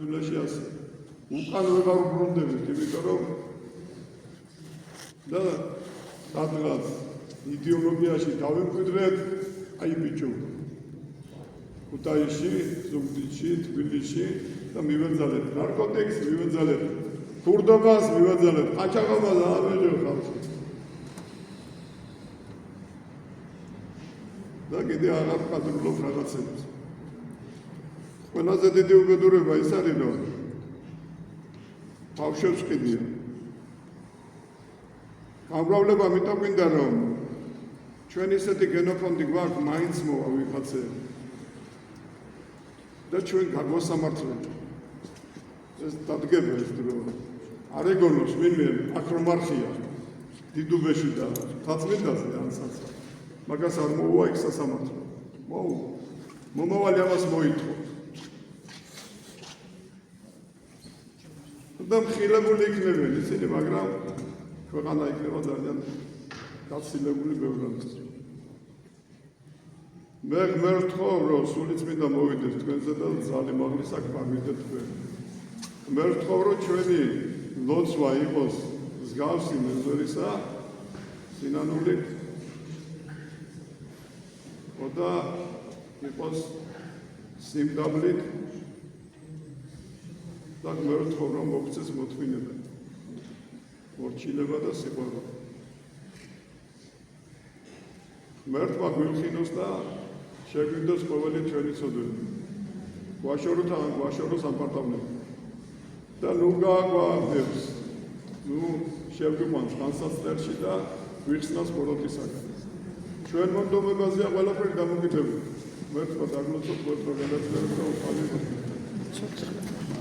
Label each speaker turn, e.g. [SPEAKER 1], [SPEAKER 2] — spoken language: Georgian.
[SPEAKER 1] Ულაშიას უკან ვეღარ უბრუნდებით, იმიტომ რომ და სადღაც იდეოლოგიაში დავემკვიდრეთ, აი ბიჭო. ქუთაისში, ზუგდიდში, თბილისში და მივეძალეთ ნარკოტიკს, მივეძალეთ ქურდობას, მივეძალეთ ყაჩაღობას ამეჯერ ხალხი. და კიდე აღარ ვყადრულობ რაღაცებს. ყველაზე დიდი უბედურება ის არის, რომ ბავშვებს ყიდიან. გამრავლება მითო გვინდა, რომ ჩვენ ისეთი გენოფონდი გვაქვს, მაინც მოვა ვიღაცები. და ჩვენ გაგვასამართლეთ. ეს დადგება ეს დრო. არ ეგონოს ვინმე აკრომარხია დიდუბეში და თაცმიდაზე ანსაც. მაგას არ მოუვა იქ სასამართლო. მომავალი ამას მოითხოვ. და მხილებული იქნებიან ისინი, მაგრამ ქვეყანა იქნება ძალიან გაცილებული ბევრად. მე ვთხოვ, რომ სულიწმინდა მოვიდეს თქვენზე და ზალი მაღლის აქ მოვიდეთ თქვენ. მე ვთხოვ, რომ ჩვენი ლოცვა იყოს მსგავსი მეზორისა, სინანული და იყოს სიმდაბლით და მე ვთხოვ, რომ მოგწეს მოთმინება, მორჩილება და სიყვარული. მერთმა გვიხინოს და შეგვიდოს ყოველი ჩვენი ცოდვები. გვაშოროს ამპარტავნები. და ნუ გააგვააღებს. ნუ შევგვიყვანს განსაცდელში და გვიხსნას პოროტისაგან. ჩვენ მონდომებაზეა ყველაფერი დამოკიდებული. მერთმა დაგლოცოთ, მერთმა გადაწეროთ და უყალიბოთ.